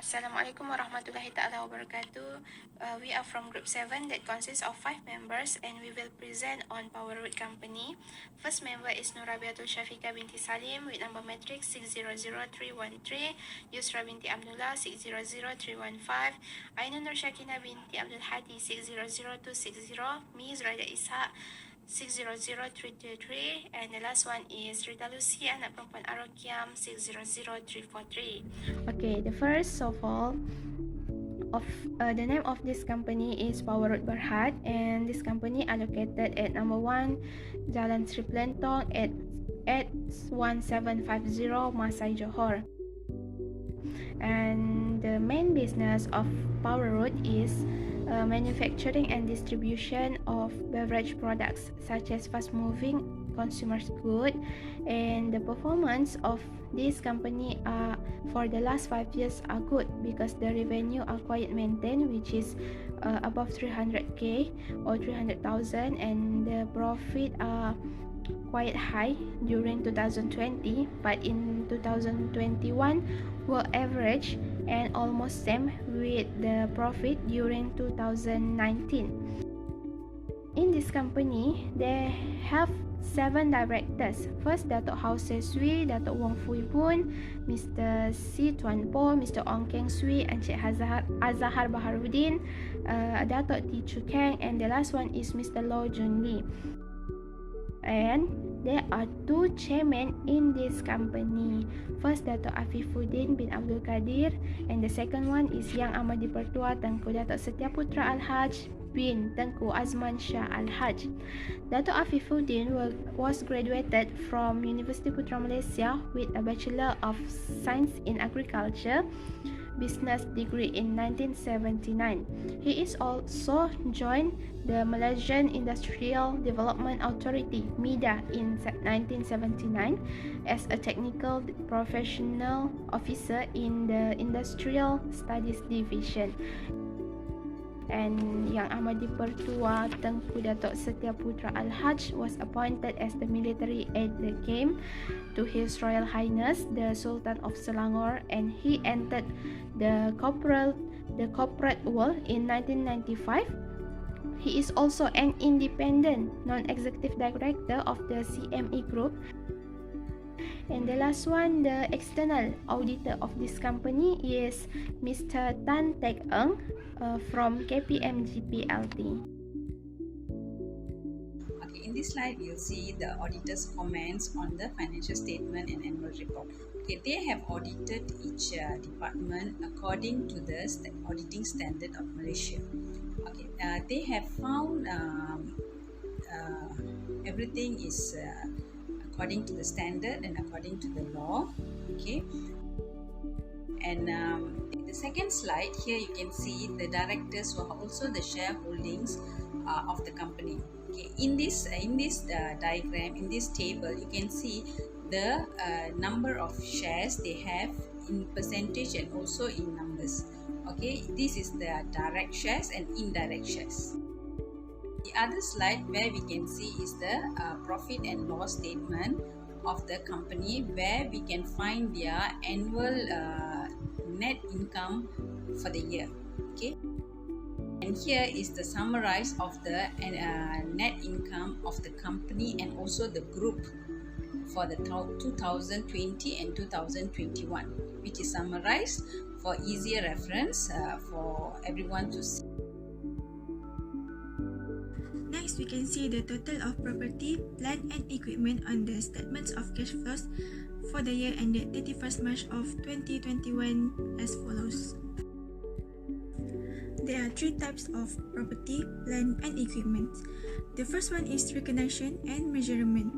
Assalamualaikum warahmatullahi ta'ala wabarakatuh. We are from group 7 that consists of 5 members and we will present on Power Root Company. First member is Nurabiatul Syafiqah binti Salim with number matrix 600313, Yusra binti Abdullah 600315, Ainun Nur Syakina binti Abdul Hadi 600260, Mi Zuraida Ishaq 600333, and the last one is Rita Lucy anak perempuan Arokiam 600343. Okay, the first of all of the name of this company is Power Root Berhad, and this company are located at number 1 Jalan Sri Plentong at 1750 Masai Johor. And the main business of Power Root is manufacturing and distribution of beverage products such as fast-moving consumer goods, and the performance of this company for the last 5 years are good because the revenue are quite maintained, which is above 300k or 300,000, and the profit are quite high during 2020, but in 2021 were average and almost same with the profit during 2019. In this company, they have 7 directors. First, Datuk Hau Se Sui, Datuk Wong Fui Boon, Mr. Si Tuan Po, Mr. Ong Keng Sui, Encik Azahar Baharudin, Datuk T Chu Keng, and the last one is Mr. Lo Jun Lee. And there are 2 chairmen in this company. First, Datuk Afifuddin bin Abdul Qadir, and the second one is Yang Amat Dipertua Tengku Datuk Setiaputra Al-Haj bin Tengku Azman Shah Al-Haj. Datuk Afifuddin was graduated from University Putra Malaysia with a Bachelor of Science in Agriculture business degree in 1979. He is also joined the Malaysian Industrial Development Authority (MIDA) in 1979 as a technical professional officer in the Industrial Studies Division. And Yang Amat Dipertua Tengku Datuk Setiaputra Al-Haj was appointed as the military aide-de-camp to His Royal Highness the Sultan of Selangor, and he entered the corporate world in 1995. He is also an independent non-executive director of the CME Group. And the last one, the external auditor of this company is Mr. Tan Teck Eng from KPMG PLT. Okay, in this slide, you'll see the auditor's comments on the financial statement and annual report. Okay, they have audited each department according to the auditing standard of Malaysia. Okay, they have found everything is according to the standard and according to the law. Okay, and the second slide here, you can see the directors who are also the shareholdings of the company. Okay, in this diagram, in this table, you can see the number of shares they have in percentage and also in numbers. Okay, this is the direct shares and indirect shares. The other slide where we can see is the profit and loss statement of the company, where we can find their annual net income for the year. Okay, and here is the summarize of the net income of the company and also the group for the 2020 and 2021, which is summarized for easier reference for everyone to see. Next, we can see the total of property, plant and equipment on the statements of cash flows for the year ended 31st March of 2021 as follows. There are 3 types of property, plant and equipment. The first one is recognition and measurement.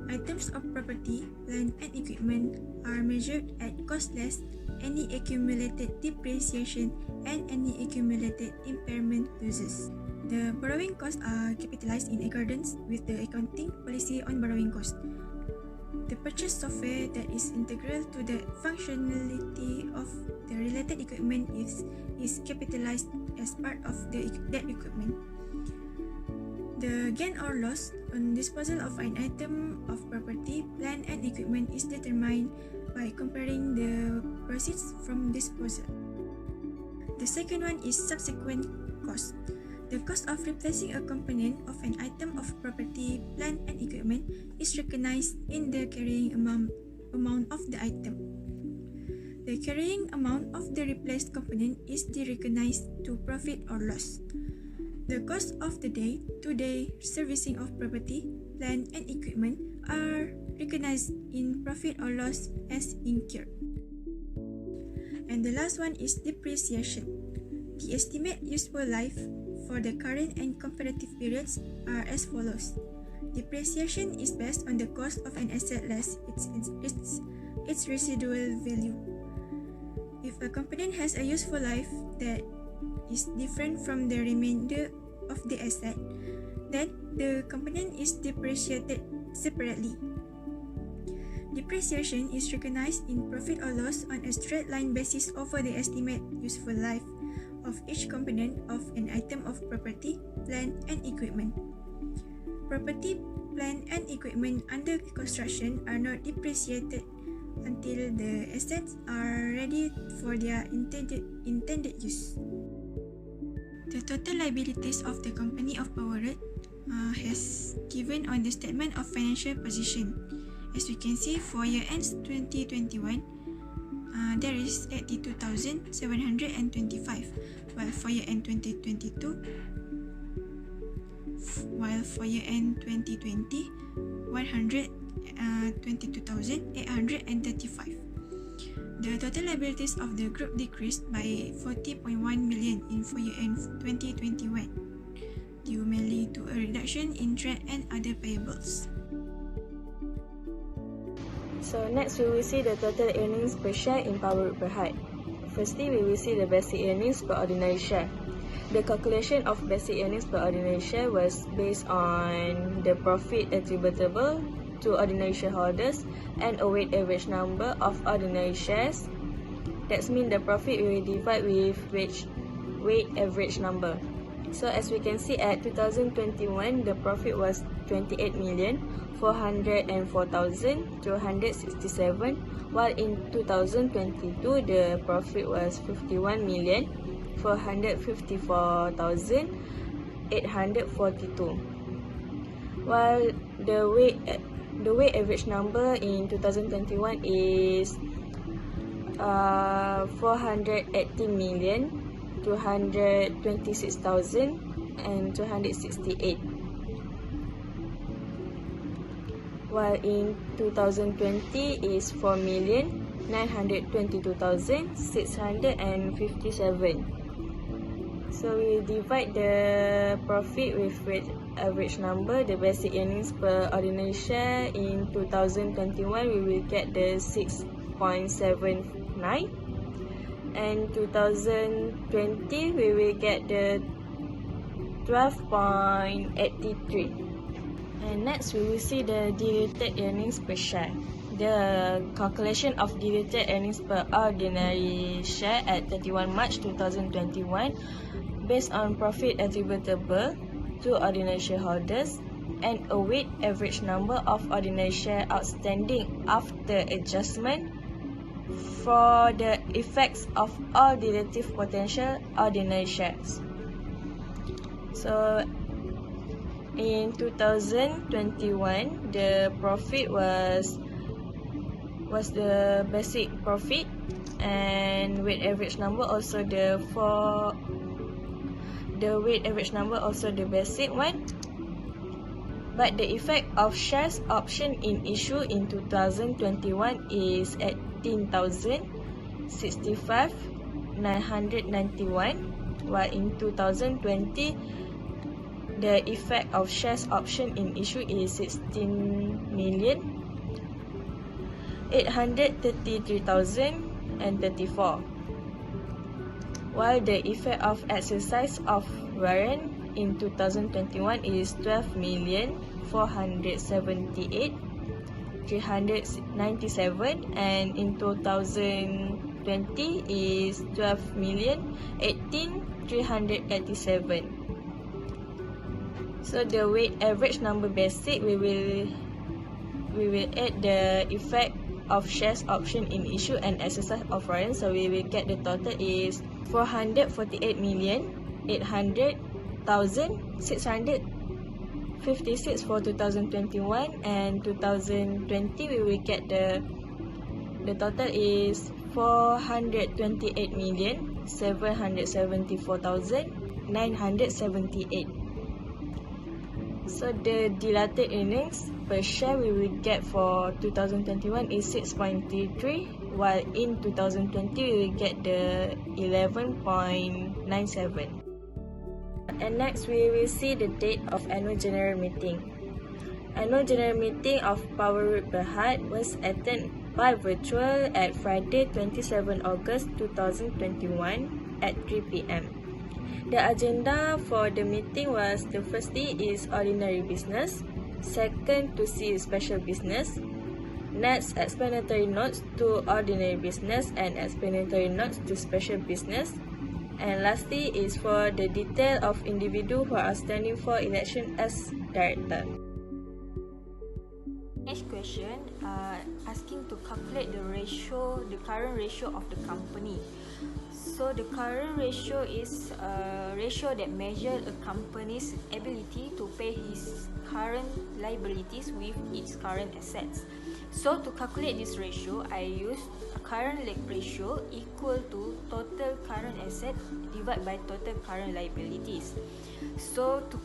Items of property, plant and equipment are measured at cost less any accumulated depreciation and any accumulated impairment losses. The borrowing costs are capitalized in accordance with the accounting policy on borrowing cost. The purchased software that is integral to the functionality of the related equipment is capitalized as part of that equipment. The gain or loss on disposal of an item of property, plant and equipment is determined by comparing the proceeds from disposal. The second one is subsequent cost. The cost of replacing a component of an item of property, plant, and equipment is recognized in the carrying amount of the item. The carrying amount of the replaced component is recognized to profit or loss. The cost of the day-to-day servicing of property, plant, and equipment are recognized in profit or loss as incurred. And the last one is depreciation. The estimate useful life for the current and comparative periods are as follows. Depreciation is based on the cost of an asset less its residual value. If a component has a useful life that is different from the remainder of the asset, then the component is depreciated separately. Depreciation is recognized in profit or loss on a straight line basis over the estimate useful life of each component of an item of property, plant, and equipment. Property, plant, and equipment under construction are not depreciated until the assets are ready for their intended use. The total liabilities of the company of Powerroad has given on the statement of financial position. As we can see, for year ends 2021, there is 82,725, while for year end 2022, while for year end 2020, 122,835. The total liabilities of the group decreased by 40.1 million in for year end 2021, due mainly to a reduction in trade and other payables. So next we will see the total earnings per share in Powerroad Berhad. Firstly, we will see the basic earnings per ordinary share. The calculation of basic earnings per ordinary share was based on the profit attributable to ordinary shareholders and a weighted average number of ordinary shares. That means the profit we will divide with weighted average number. So as we can see at 2021, the profit was 28,404,267, while in 2022, the profit was 51,454,842. While the weight average number in 2021 is 418,226,268, while in 2020 is 4,922,657. So we divide the profit with weighted average number, the basic earnings per ordinary share. In 2021, we will get the 6.79, and 2020 we will get the 12.83. And next we will see the diluted earnings per share. The calculation of diluted earnings per ordinary share at 31 March 2021 based on profit attributable to ordinary shareholders and a weighted average number of ordinary shares outstanding after adjustment for the effects of all dilutive potential ordinary shares. So in 2021, the profit was the basic profit, and weighted average number also the weighted average number also the basic one. But the effect of shares option in issue in 2021 is 18,065,991, while in 2020 the effect of shares option in issue is 16,833,034, while the effect of exercise of warrant in 2021 is 12,478,397, and in 2020 is 12,018,387. So the weighted average number basic, we will add the effect of shares option in issue and exercise of warrant. So we will get the total is 448,800,656 for 2021, and 2020 we will get the total is 428,774,978. So the diluted earnings per share we will get for 2021 is 6.33, while in 2020 we will get the 11.97. And next we will see the date of annual general meeting. Annual general meeting of Power Berhad was attended by virtual at Friday 27 August 2021 at 3 p.m. The agenda for the meeting was, the firstly is ordinary business, second to see special business, next explanatory notes to ordinary business and explanatory notes to special business, and lastly is for the detail of individual who are standing for election as director. Next question, asking to calculate the current ratio of the company. So the current ratio is a ratio that measures a company's ability to pay his current liabilities with its current assets. So to calculate this ratio, I use a current ratio equal to total current asset divided by total current liabilities. So to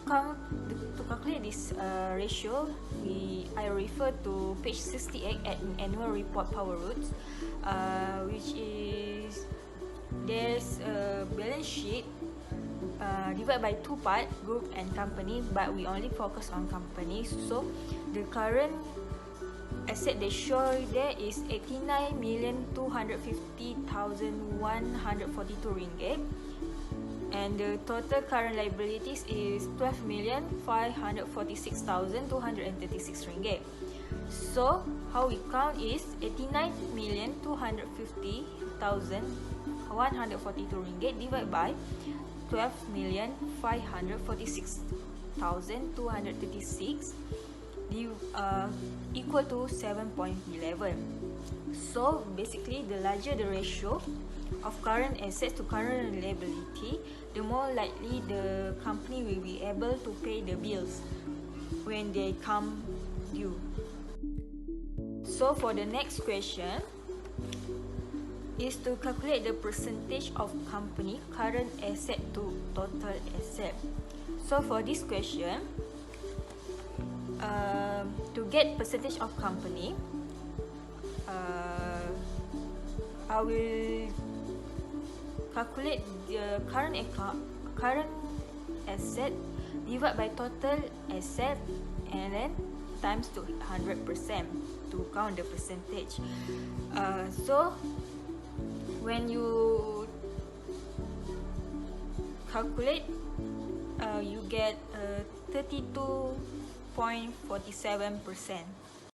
calculate this ratio, I refer to page 68 at annual report Power Roads, which is there's a balance sheet divided by two parts, group and company, but we only focus on company. So the current asset they show there is 89,250,142 ringgit, and the total current liabilities is 12,546,236 ringgit. So how we count is 89,250,142 ringgit divided by 12,546,236 equal to 7.11. So basically, the larger the ratio of current assets to current liability, the more likely the company will be able to pay the bills when they come due. So for the next question is to calculate the percentage of company current asset to total asset. So for this question, to get percentage of company, I will calculate the current asset divided by total asset and then times to 100% to count the percentage. So when you calculate, you get 32.47%.